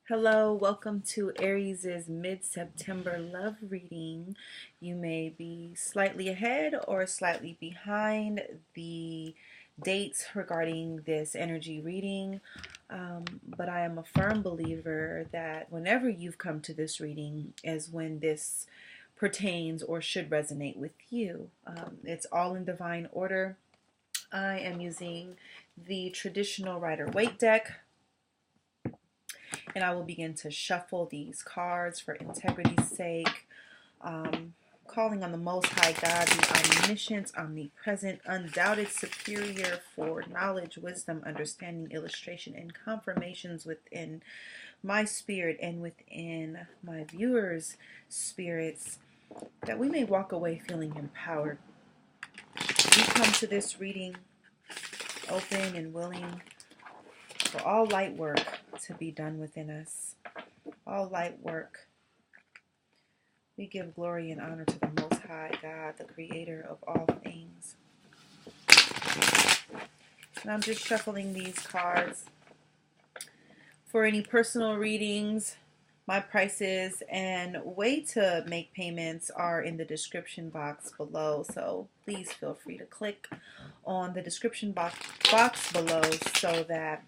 Hello, welcome to Aries' mid-September love reading. You may be slightly ahead or slightly behind the dates regarding this energy reading, but I am a firm believer that whenever you've come to this reading is when this pertains or should resonate with you. It's all in divine order. I am using the traditional Rider-Waite deck, and I will begin to shuffle these cards for integrity's sake, calling on the Most High God, the omniscient, omnipresent, undoubted superior, for knowledge, wisdom, understanding, illustration, and confirmations within my spirit and within my viewers' spirits, that we may walk away feeling empowered. We come to this reading open and willing for all light work to be done within us. All light work. We give glory and honor to the Most High God, the creator of all things. And I'm just shuffling these cards. For any personal readings, my prices and way to make payments are in the description box below. So please feel free to click on the description box below so that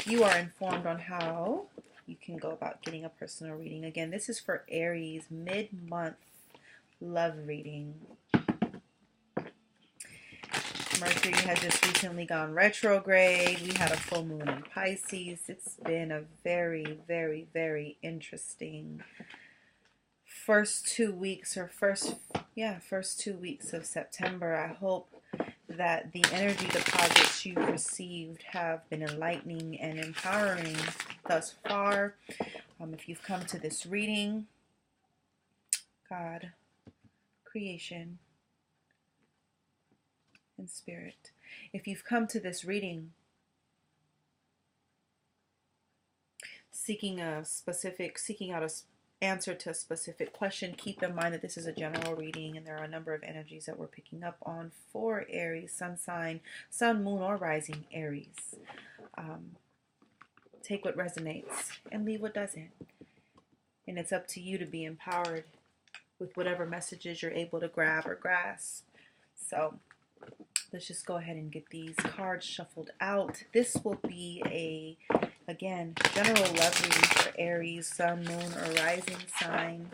you are informed on how you can go about getting a personal reading. Again, this is for Aries mid-month love reading. Mercury has just recently gone retrograde. We had a full moon in Pisces. It's been a very, very, very interesting first 2 weeks of September. I hope that the energy deposits you've received have been enlightening and empowering thus far. If you've come to this reading, God, creation, and spirit. If you've come to this reading seeking out an answer to a specific question, keep in mind that this is a general reading and there are a number of energies that we're picking up on for Aries, sun sign, sun, moon, or rising Aries. Take what resonates and leave what doesn't. And it's up to you to be empowered with whatever messages you're able to grab or grasp. So let's just go ahead and get these cards shuffled out. This will be again, general love reading for Aries, sun, moon, or rising sign.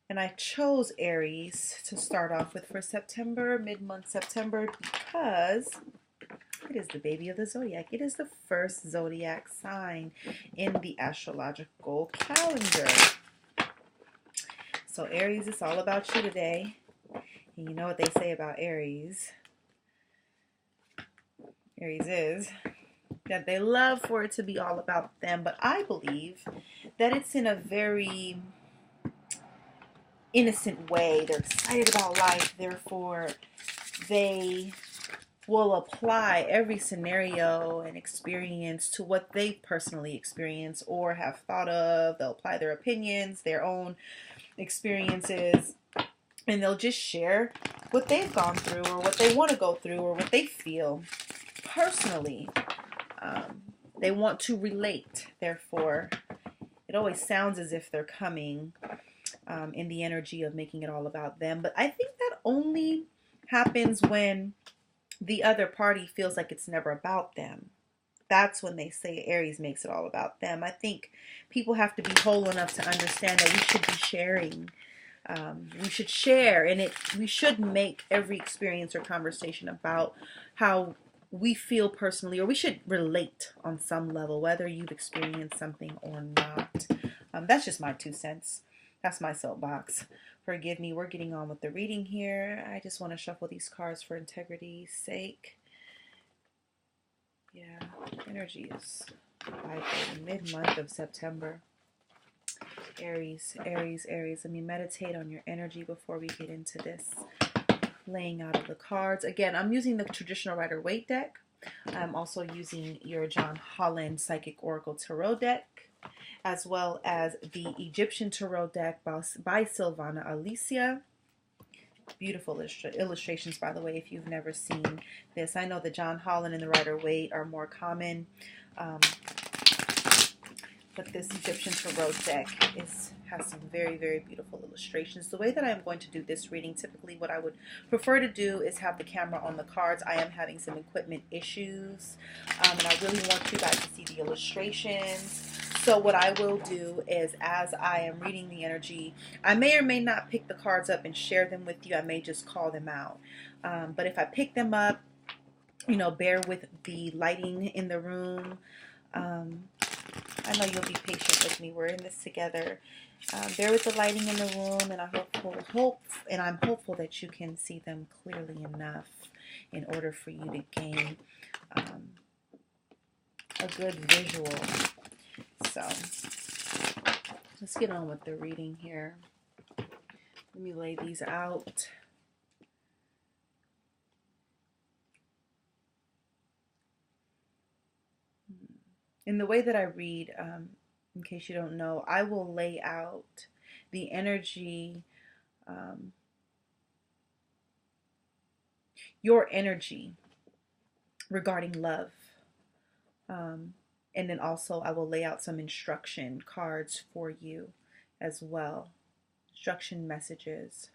And I chose Aries to start off with for September, mid-month September, because it is the baby of the zodiac. It is the first zodiac sign in the astrological calendar. So Aries, it's all about you today. And you know what they say about Aries. Aries is that they love for it to be all about them. But I believe that it's in a very innocent way. They're excited about life. Therefore, they will apply every scenario and experience to what they personally experience or have thought of. They'll apply their opinions, their own experiences, and they'll just share what they've gone through or what they want to go through or what they feel personally. They want to relate. Therefore, it always sounds as if they're coming in the energy of making it all about them. But I think that only happens when the other party feels like it's never about them. That's when they say Aries makes it all about them. I think people have to be whole enough to understand that we should be sharing. We should share, and we should make every experience or conversation about how we feel personally, or we should relate on some level, whether you've experienced something or not. That's just my 2 cents. That's my soapbox. Forgive me, we're getting on with the reading here. I just want to shuffle these cards for integrity's sake. Yeah, energy is vibrating. Mid-month of September. Aries, Aries, Aries. Let me meditate on your energy before we get into this laying out of the cards. Again, I'm using the traditional Rider-Waite deck. I'm also using your John Holland Psychic Oracle Tarot deck, as well as the Egyptian Tarot deck by Silvana Alicia. Beautiful illustrations, by the way, if you've never seen this. I know the John Holland and the Rider-Waite are more common, um, but this Egyptian Tarot deck has some very, very beautiful illustrations. The way that I'm going to do this reading, typically what I would prefer to do is have the camera on the cards. I am having some equipment issues, and I really want you guys to see the illustrations. So what I will do is, as I am reading the energy, I may or may not pick the cards up and share them with you. I may just call them out. But if I pick them up, you know, bear with the lighting in the room. I know you'll be patient with me. We're in this together. Bear with the lighting in the room, and I'm hopeful that you can see them clearly enough in order for you to gain a good visual. So let's get on with the reading here. Let me lay these out. In the way that I read, in case you don't know, I will lay out the energy, your energy regarding love. And then also I will lay out some instruction cards for you as well. Instruction messages.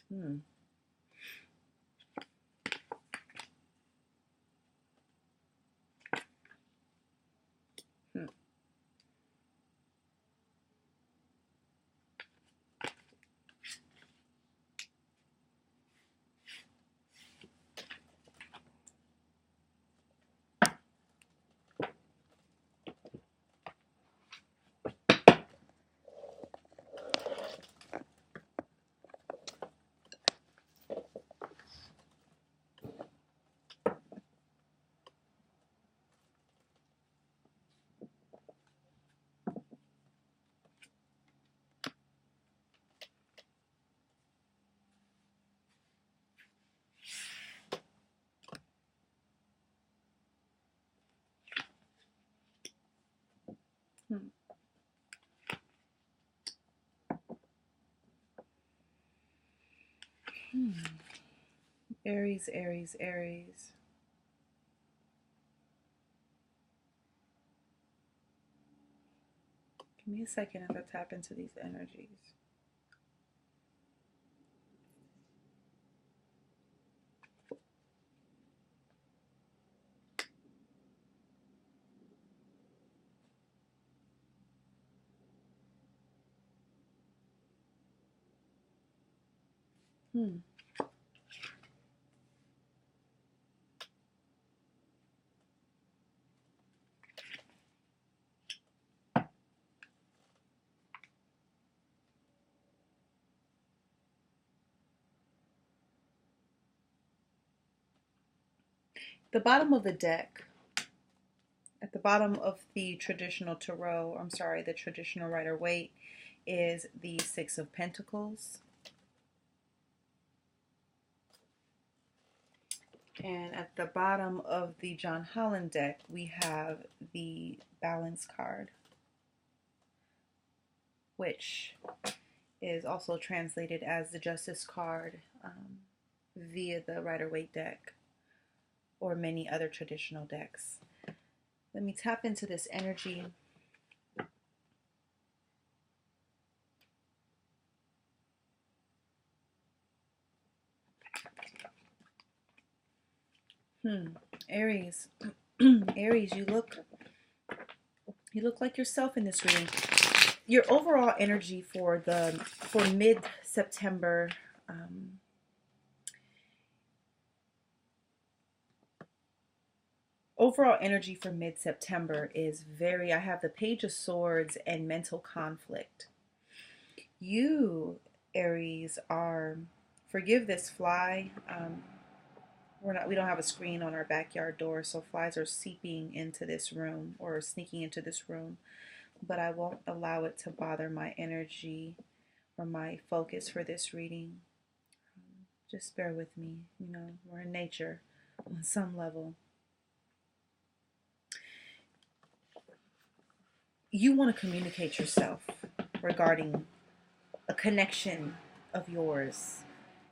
Hmm. Hmm. Hmm. Hmm. Aries, Aries, Aries. Give me a second as I tap into these energies. Hmm. The bottom of the deck, at the bottom of the traditional tarot, I'm sorry, the traditional Rider-Waite, is the Six of Pentacles. And at the bottom of the John Holland deck, we have the Balance card, which is also translated as the Justice card via the Rider-Waite deck or many other traditional decks. Let me tap into this energy. Aries. Aries, you look like yourself in this reading. Your overall energy for mid-September, overall energy for mid-September is I have the Page of Swords and mental conflict. You, Aries, forgive this fly. We don't have a screen on our backyard door, so flies are seeping into this room or sneaking into this room, but I won't allow it to bother my energy or my focus for this reading. Just bear with me. You know, we're in nature on some level. you want to communicate yourself regarding a connection of yours.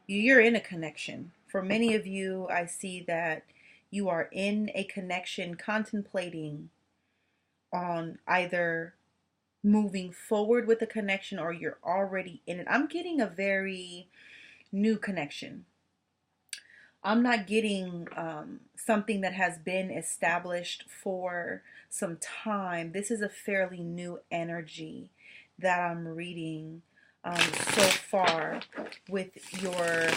You're in a connection. For many of you, I see that you are in a connection contemplating on either moving forward with the connection or you're already in it. I'm getting a very new connection. I'm not getting something that has been established for some time. This is a fairly new energy that I'm reading so far with your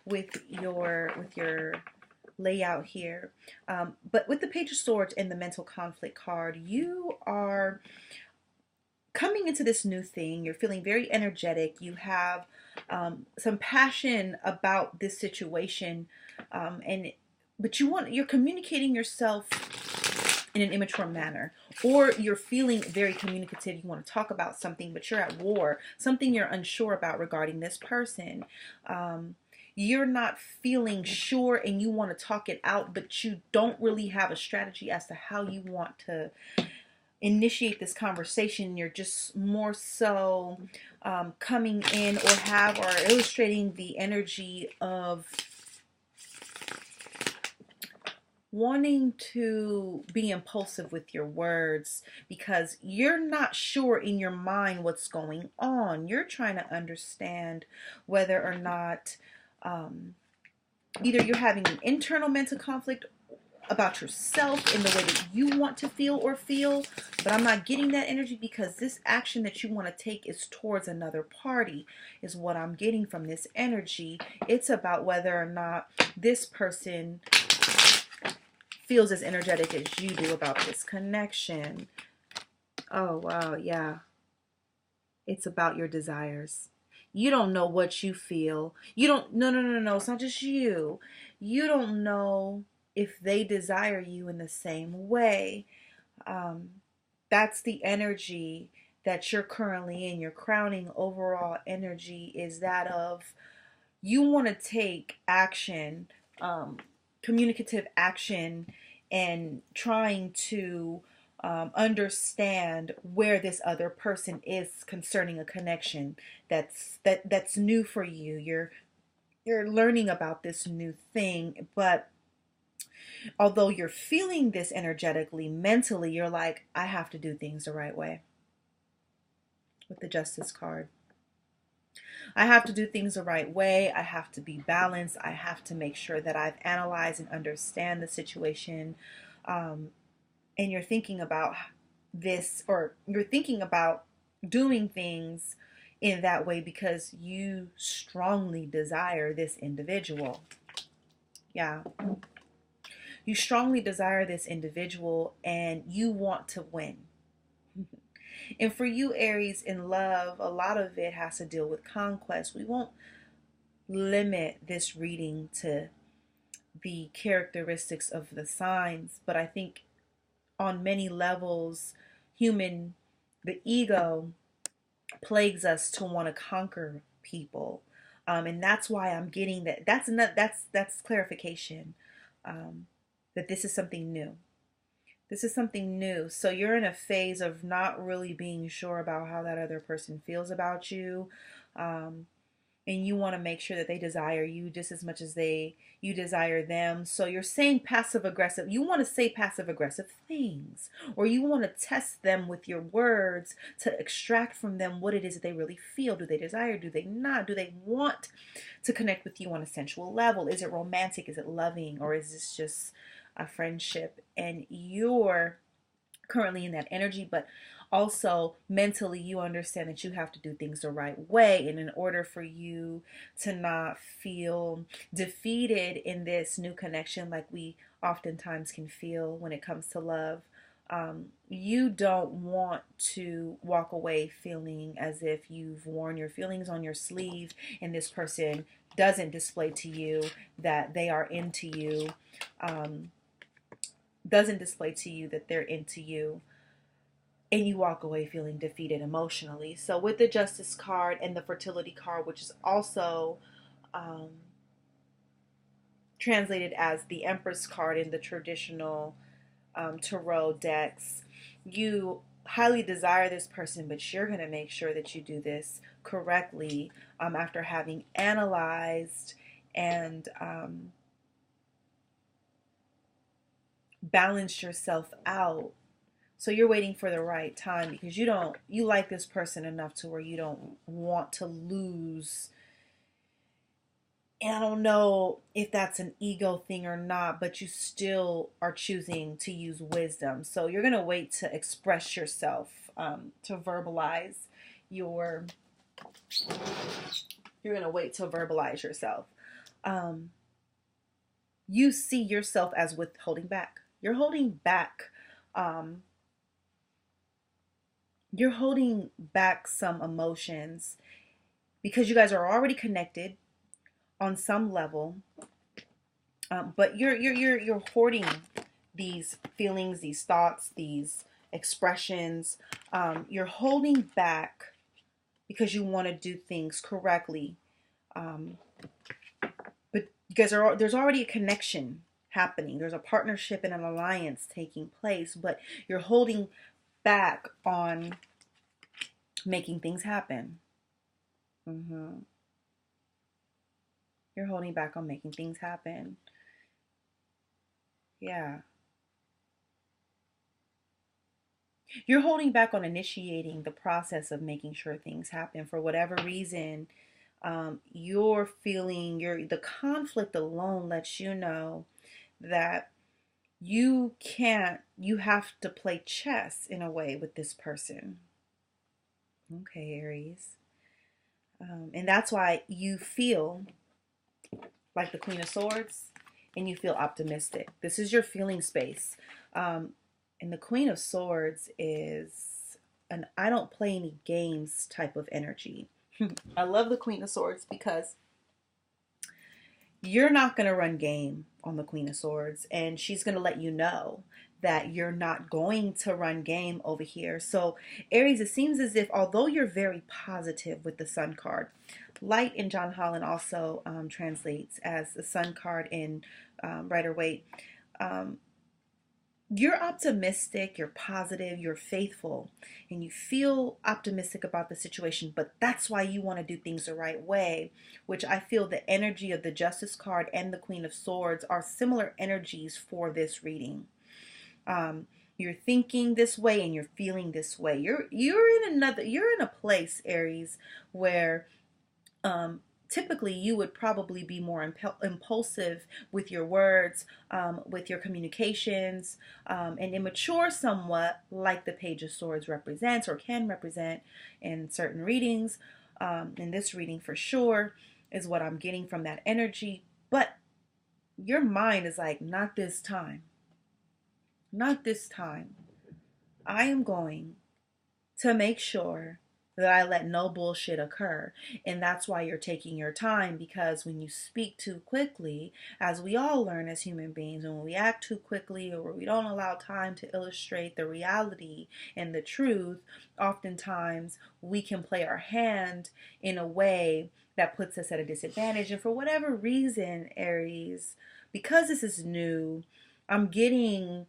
with your layout here. But with the Page of Swords and the Mental Conflict card, you are coming into this new thing. You're feeling very energetic. You have some passion about this situation, and but you're communicating yourself in an immature manner, or you're feeling very communicative. You want to talk about something, but you're at war, something you're unsure about regarding this person. You're not feeling sure and you want to talk it out, but you don't really have a strategy as to how you want to initiate this conversation. You're just more so coming in or illustrating the energy of wanting to be impulsive with your words because you're not sure in your mind what's going on. You're trying to understand whether or not either you're having an internal mental conflict about yourself in the way that you want to feel, but I'm not getting that energy because this action that you want to take is towards another party, is what I'm getting from this energy. It's about whether or not this person feels as energetic as you do about this connection. Oh, wow, yeah. It's about your desires. You don't know what you feel. You don't, no. It's not just you. You don't know if they desire you in the same way. Um, that's the energy that you're currently in. Your crowning overall energy is that of you want to take action, communicative action, and trying to understand where this other person is concerning a connection that's new for you. You're learning about this new thing, but although you're feeling this energetically, mentally, you're like, I have to do things the right way with the Justice card. I have to do things the right way. I have to be balanced. I have to make sure that I've analyzed and understand the situation. Um, and you're thinking about this, or you're thinking about doing things in that way because you strongly desire this individual. Yeah. You strongly desire this individual and you want to win. And for you, Aries, in love, a lot of it has to deal with conquest. We won't limit this reading to the characteristics of the signs, but I think on many levels, the ego plagues us to want to conquer people. And that's why I'm getting that. That's clarification. That this is something new. This is something new. So you're in a phase of not really being sure about how that other person feels about you. And you want to make sure that they desire you just as much as you desire them. So you're saying passive aggressive. You want to say passive aggressive things, or you want to test them with your words to extract from them what it is that they really feel. Do they desire? Do they not? Do they want to connect with you on a sensual level? Is it romantic? Is it loving? Or is this just a friendship? And you're currently in that energy, but also mentally you understand that you have to do things the right way, and in order for you to not feel defeated in this new connection like we oftentimes can feel when it comes to love, you don't want to walk away feeling as if you've worn your feelings on your sleeve and this person doesn't display to you that they are into you, doesn't display to you that they're into you, and you walk away feeling defeated emotionally. So with the Justice card and the Fertility card, which is also um, translated as the Empress card in the traditional tarot decks, you highly desire this person, but you're going to make sure that you do this correctly after having analyzed and balanced yourself out. So you're waiting for the right time because you like this person enough to where you don't want to lose. And I don't know if that's an ego thing or not, but you still are choosing to use wisdom. So you're going to wait to express yourself, to verbalize your, you're going to wait to verbalize yourself. Um, you see yourself as withholding back. You're holding back. Um, you're holding back some emotions because you guys are already connected on some level, but you're hoarding these feelings, these thoughts, these expressions. You're holding back because you want to do things correctly. Um, but you guys are there's already a connection happening. There's a partnership and an alliance taking place, but you're holding back on making things happen. hmm You're holding back on making things happen. Yeah. You're holding back on initiating the process of making sure things happen for whatever reason. You're feeling the conflict alone lets you know that you have to play chess in a way with this person. Okay, Aries. And that's why you feel like the Queen of Swords and you feel optimistic. This is your feeling space. Um, and the Queen of Swords is an I don't play any games type of energy. I love the Queen of Swords because you're not going to run game on the Queen of Swords, and she's going to let you know that you're not going to run game over here. So, Aries, it seems as if although you're very positive with the Sun card, light in John Holland also translates as the Sun card in Rider Waite. Um, you're optimistic, you're positive, you're faithful, and you feel optimistic about the situation, but that's why you want to do things the right way, which I feel the energy of the Justice card and the Queen of Swords are similar energies for this reading. You're thinking this way and you're feeling this way. You're in a place, Aries, where um, typically you would probably be more impulsive with your words, with your communications, and immature somewhat, like the Page of Swords represents or can represent in certain readings. In this reading, for sure, is what I'm getting from that energy. But your mind is like, not this time, not this time. I am going to make sure that I let no bullshit occur. And that's why you're taking your time, because when you speak too quickly, as we all learn as human beings, when we act too quickly or we don't allow time to illustrate the reality and the truth, oftentimes we can play our hand in a way that puts us at a disadvantage. And for whatever reason, Aries, because this is new, I'm getting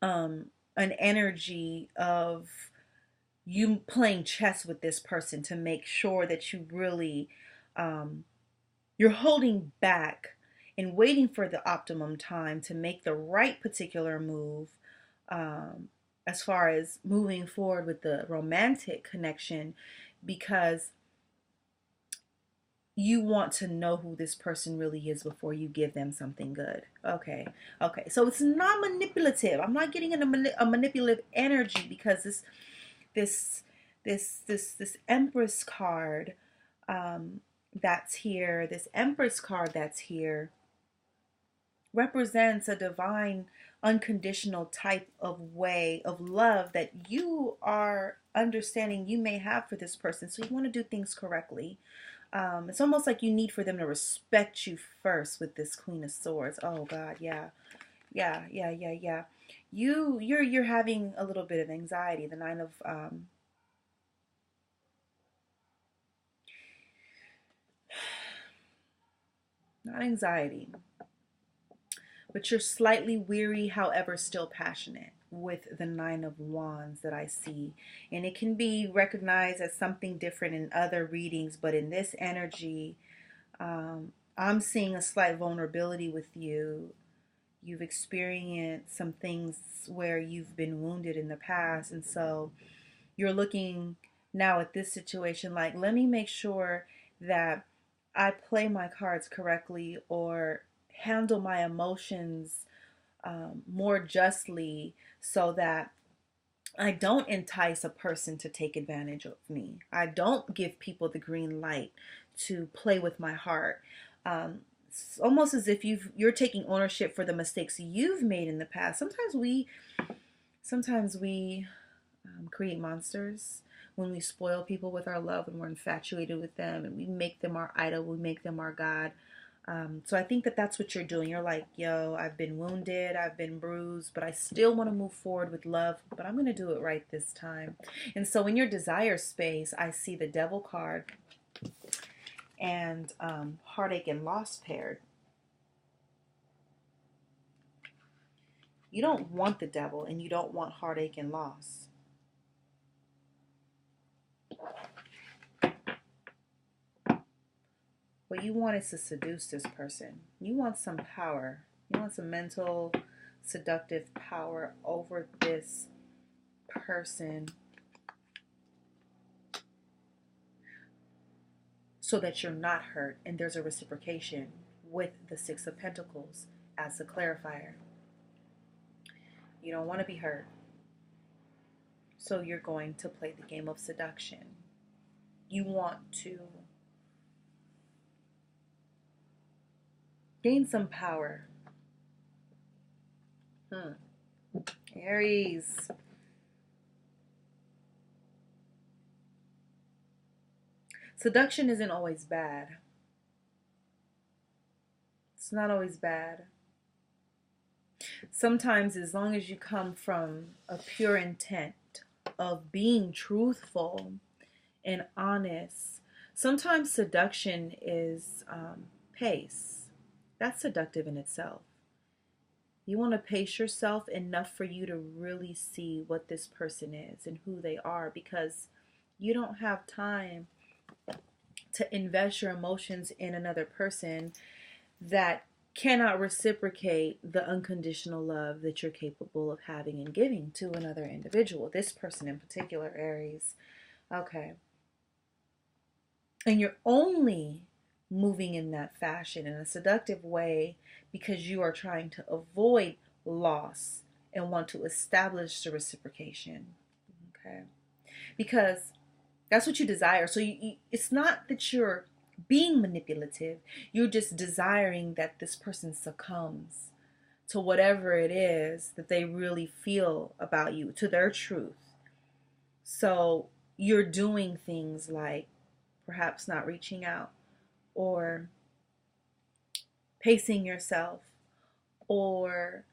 an energy of you playing chess with this person to make sure that you really um, you're holding back and waiting for the optimum time to make the right particular move, um, as far as moving forward with the romantic connection, because you want to know who this person really is before you give them something good. Okay, so it's not manipulative. I'm not getting a manipulative energy, because this this Empress card that's here, this Empress card that's here, represents a divine unconditional type of way of love that you are understanding you may have for this person. So you want to do things correctly. It's almost like you need for them to respect you first with this Queen of Swords. Oh God, yeah. You're having a little bit of anxiety. The Nine of not anxiety, but you're slightly weary, however, still passionate. with the Nine of Wands that I see. And it can be recognized as something different in other readings, but in this energy, I'm seeing a slight vulnerability with you. You've experienced some things where you've been wounded in the past. And so you're looking now at this situation like, let me make sure that I play my cards correctly or handle my emotions more justly so that I don't entice a person to take advantage of me. I don't give people the green light to play with my heart. It's almost as if you're taking ownership for the mistakes you've made in the past. Sometimes we create monsters when we spoil people with our love and we're infatuated with them and we make them our idol, we make them our God. So I think that that's what you're doing. You're like, yo, I've been wounded, I've been bruised, but I still want to move forward with love, but I'm going to do it right this time. And so in your desire space, I see the Devil card and heartache and loss paired. You don't want the devil and you don't want heartache and loss. What you want is to seduce this person. You want some power. You want some mental, seductive power over this person so that you're not hurt and there's a reciprocation with the Six of Pentacles as the clarifier. You don't want to be hurt. So you're going to play the game of seduction. You want to gain some power. Aries. Seduction isn't always bad. It's not always bad. Sometimes, as long as you come from a pure intent of being truthful and honest, sometimes seduction is pace. That's seductive in itself. You want to pace yourself enough for you to really see what this person is and who they are, because you don't have time to invest your emotions in another person that cannot reciprocate the unconditional love that you're capable of having and giving to another individual. This person in particular, Aries. Okay. And you're only moving in that fashion in a seductive way because you are trying to avoid loss and want to establish the reciprocation. Okay. Because that's what you desire. So it's not that you're being manipulative. You're just desiring that this person succumbs to whatever it is that they really feel about you, to their truth. So you're doing things like perhaps not reaching out or pacing yourself or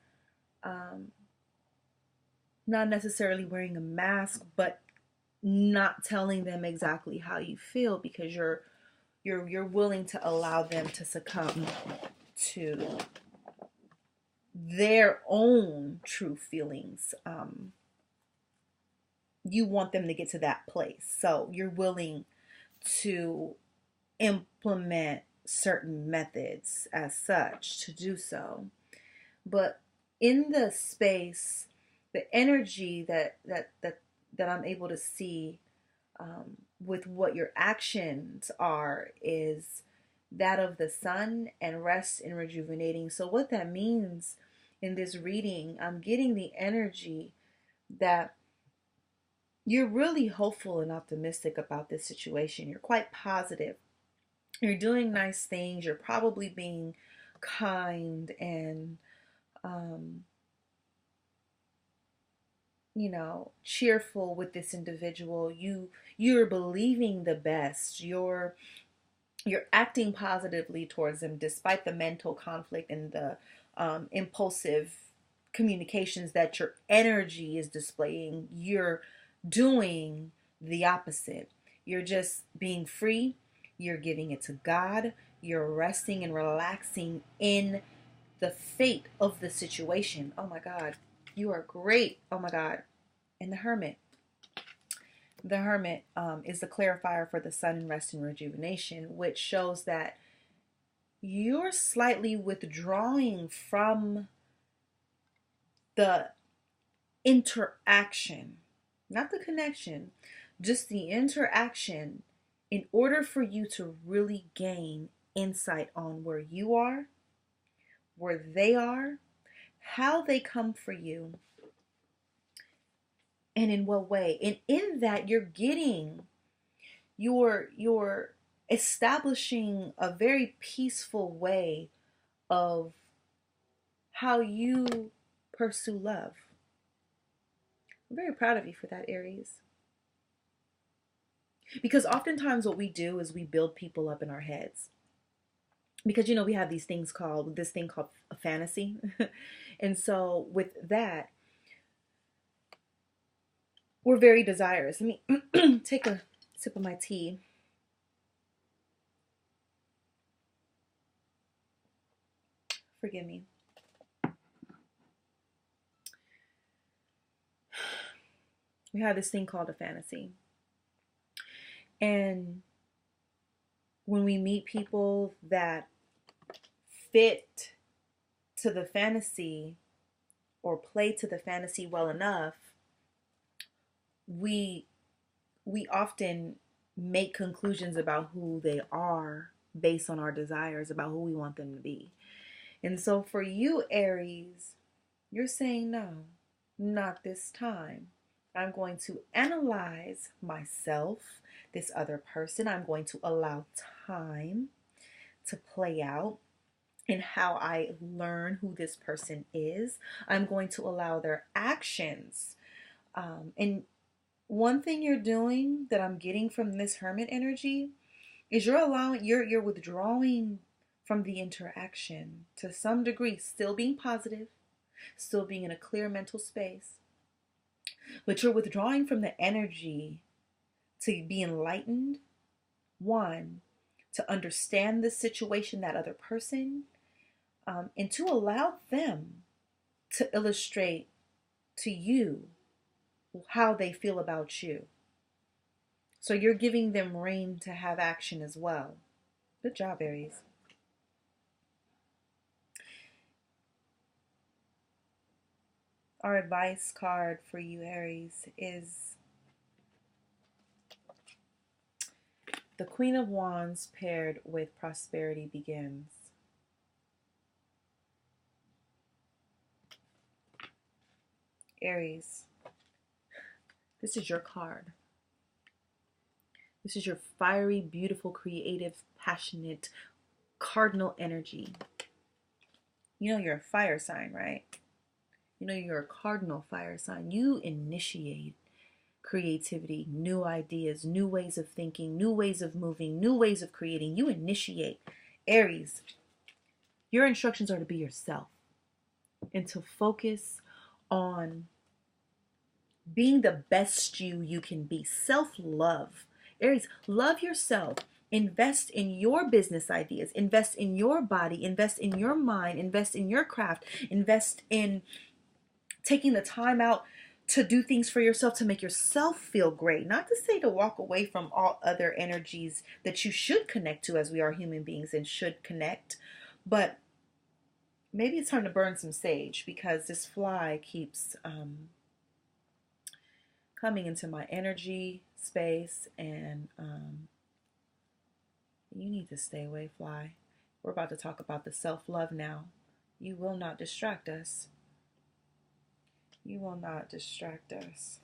not necessarily wearing a mask, but not telling them exactly how you feel because you're willing to allow them to succumb to their own true feelings. You want them to get to that place. So you're willing to implement certain methods as such to do so. But in the space, the energy that I'm able to see with what your actions are is that of the sun and rest and rejuvenating. So what that means in this reading, I'm getting the energy that you're really hopeful and optimistic about this situation. You're quite positive. You're doing nice things. You're probably being kind and cheerful with this individual. You're believing the best. You're acting positively towards them despite the mental conflict and the impulsive communications that your energy is displaying. You're doing the opposite. You're just being free. You're giving it to God. You're resting and relaxing in the fate of the situation. Oh my God. You are great. Oh my God. And the Hermit. The Hermit is the clarifier for the Sun in rest and rejuvenation, which shows that you're slightly withdrawing from the interaction, not the connection, just the interaction, in order for you to really gain insight on where you are, where they are, how they come for you, and in what way. And in that, you're establishing a very peaceful way of how you pursue love. I'm very proud of you for that, Aries. Because oftentimes what we do is we build people up in our heads. Because we have this thing called a fantasy. And so with that, we're very desirous. Let me take a sip of my tea. Forgive me. We have this thing called a fantasy. And when we meet people that fit to the fantasy or play to the fantasy well enough, we often make conclusions about who they are based on our desires about who we want them to be. And so for you, Aries, you're saying, no, not this time. I'm going to analyze myself, this other person. I'm going to allow time to play out in how I learn who this person is. I'm going to allow their actions. And one thing you're doing that I'm getting from this Hermit energy is you're withdrawing from the interaction to some degree, still being positive, still being in a clear mental space, but you're withdrawing from the energy to be enlightened. One, to understand the situation, that other person, and to allow them to illustrate to you how they feel about you. So you're giving them rein to have action as well. Good job, Aries. Our advice card for you, Aries, is the Queen of Wands paired with Prosperity Begins. Aries, this is your card. This is your fiery, beautiful, creative, passionate, cardinal energy. You're a fire sign, right? You're a cardinal fire sign. You initiate creativity, new ideas, new ways of thinking, new ways of moving, new ways of creating. You initiate. Aries, your instructions are to be yourself and to focus on being the best you can be. Self-love. Aries, love yourself. Invest in your business ideas. Invest in your body. Invest in your mind. Invest in your craft. Invest in taking the time out to do things for yourself, to make yourself feel great. Not to say to walk away from all other energies that you should connect to, as we are human beings and should connect. But maybe it's time to burn some sage, because this fly keeps coming into my energy space, and you need to stay away, fly. We're about to talk about the self-love now. You will not distract us. You will not distract us.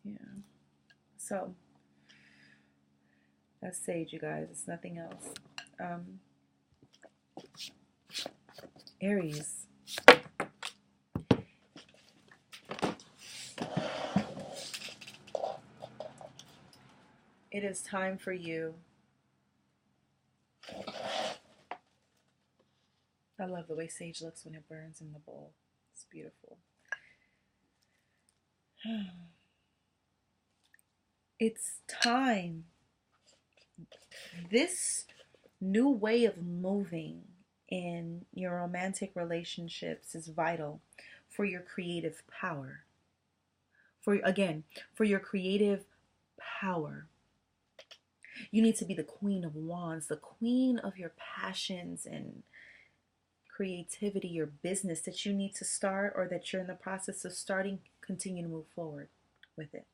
Yeah. So that's sage, you guys. It's nothing else. Aries. It is time for you. I love the way sage looks when it burns in the bowl. It's beautiful. It's time. This new way of moving in your romantic relationships is vital for your creative power. For your creative power. You need to be the queen of wands, the queen of your passions and creativity, your business that you need to start or that you're in the process of starting. Continue to move forward with it.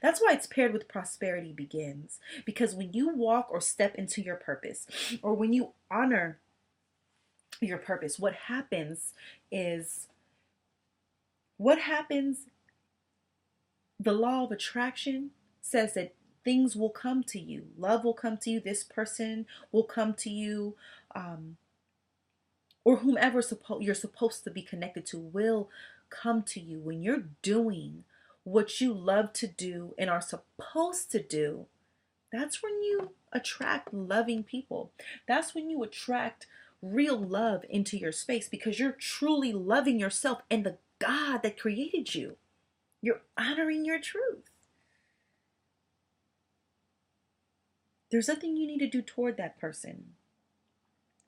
That's why it's paired with prosperity begins. Because when you walk or step into your purpose, or when you honor your purpose, is what happens, the law of attraction says that things will come to you. Love will come to you. This person will come to you. Or whomever you're supposed to be connected to will come to you. When you're doing what you love to do and are supposed to do, that's when you attract loving people. That's when you attract real love into your space because you're truly loving yourself and the God that created you. You're honoring your truth. There's nothing you need to do toward that person,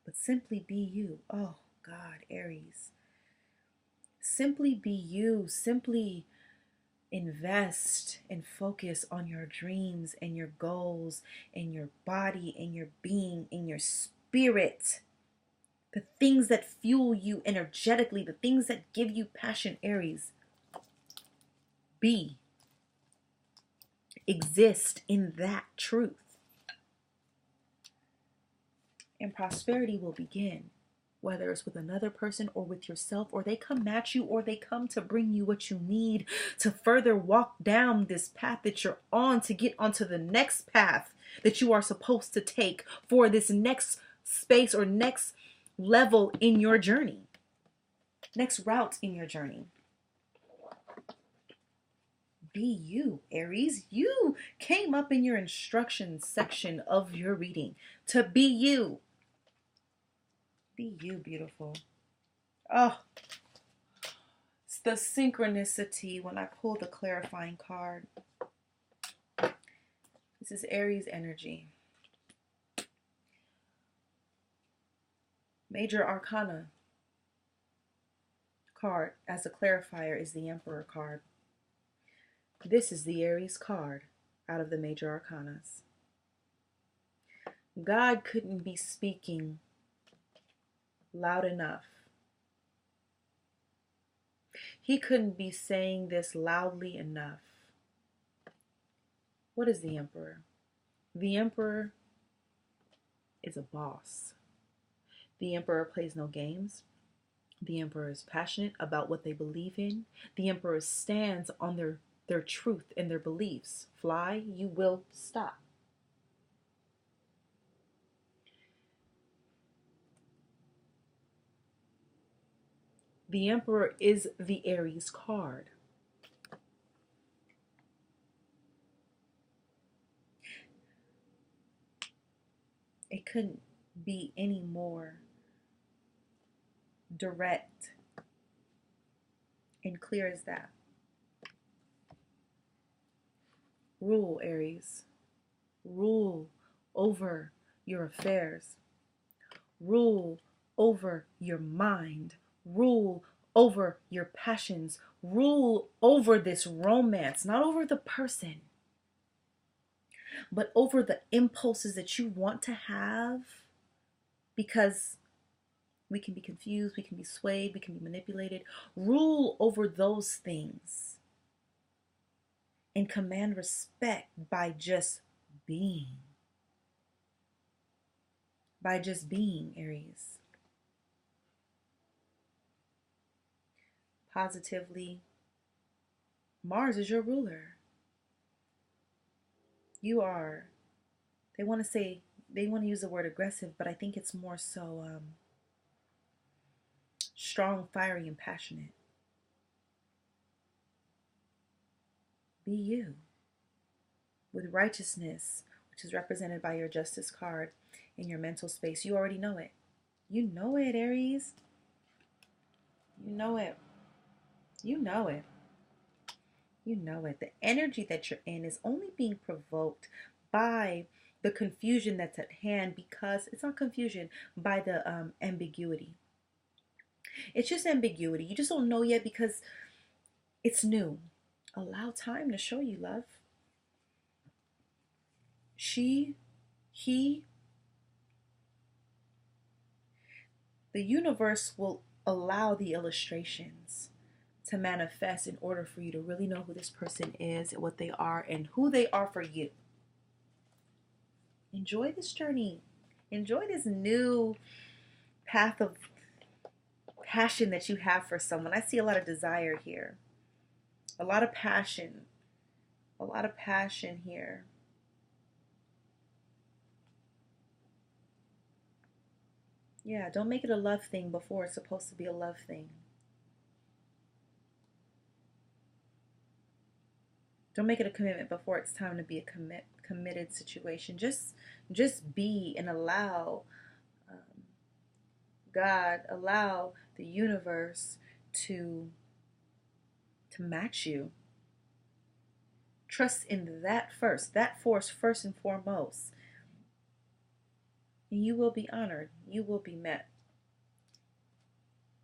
but simply be you. Oh, God, Aries. Simply be you. Simply invest and focus on your dreams and your goals and your body and your being and your spirit. The things that fuel you energetically, the things that give you passion, Aries. Exist in that truth. And prosperity will begin, whether it's with another person or with yourself, or they come at you, or they come to bring you what you need to further walk down this path that you're on to get onto the next path that you are supposed to take for this next space or next level in your journey, next route in your journey. Be you, Aries. You came up in your instructions section of your reading to be you. Be you, beautiful. Oh, it's the synchronicity when I pull the clarifying card. This is Aries energy. Major Arcana card as a clarifier is the Emperor card. This is the Aries card out of the Major Arcanas. God couldn't be speaking loud enough. He couldn't be saying this loudly enough. What is the Emperor? The Emperor is a boss. The Emperor plays no games. The Emperor is passionate about what they believe in. The Emperor stands on their truth and their beliefs. Fly, you will stop. The Emperor is the Aries card. It couldn't be any more direct and clear as that. Rule, Aries. Rule over your affairs. Rule over your mind. Rule over your passions. Rule over this romance, not over the person, but over the impulses that you want to have, because we can be confused, we can be swayed, we can be manipulated. Rule over those things and command respect by just being. By just being, Aries. Positively, Mars is your ruler. You are, they want to use the word aggressive, but I think it's more so strong, fiery, and passionate. Be you. With righteousness, which is represented by your justice card in your mental space, you already know it. You know it, Aries. You know it. You know it. You know it. The energy that you're in is only being provoked by the confusion that's at hand, because it's not confusion, by the ambiguity. It's just ambiguity. You just don't know yet because it's new. Allow time to show you, love. She, he, the universe will allow the illustrations to manifest in order for you to really know who this person is and what they are and who they are for you. Enjoy this journey. Enjoy this new path of passion that you have for someone. I see a lot of desire here, a lot of passion, a lot of passion here. Yeah, don't make it a love thing before it's supposed to be a love thing. Don't make it a commitment before it's time to be a committed situation. Just be and allow um, God, allow the universe to match you. Trust in that first, that force first and foremost. And you will be honored. You will be met.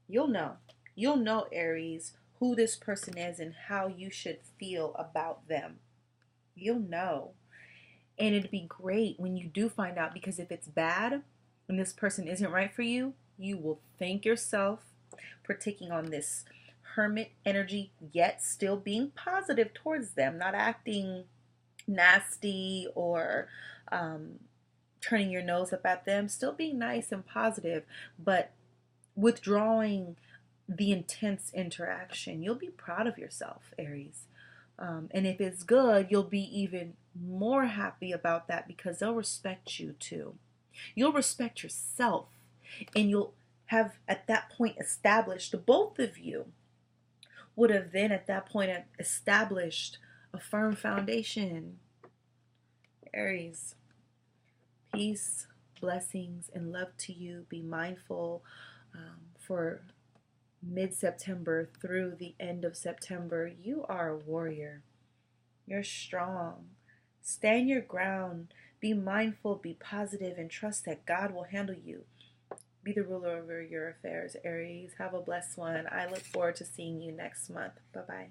You'll know. You'll know, Aries, who this person is and how you should feel about them. You'll know. And it'd be great when you do find out, because if it's bad and this person isn't right for you, you will thank yourself for taking on this hermit energy, yet still being positive towards them, not acting nasty or turning your nose up at them, still being nice and positive, but withdrawing the intense interaction. You'll be proud of yourself, Aries. And if it's good, you'll be even more happy about that because they'll respect you too. You'll respect yourself, and you'll have at that point established, both of you would have then at that point established a firm foundation. Aries, peace, blessings, and love to you. Be mindful for mid-September through the end of September. You are a warrior. You're strong. Stand your ground. Be mindful, be positive, and trust that God will handle you. Be the ruler over your affairs, Aries. Have a blessed one. I look forward to seeing you next month. Bye-bye.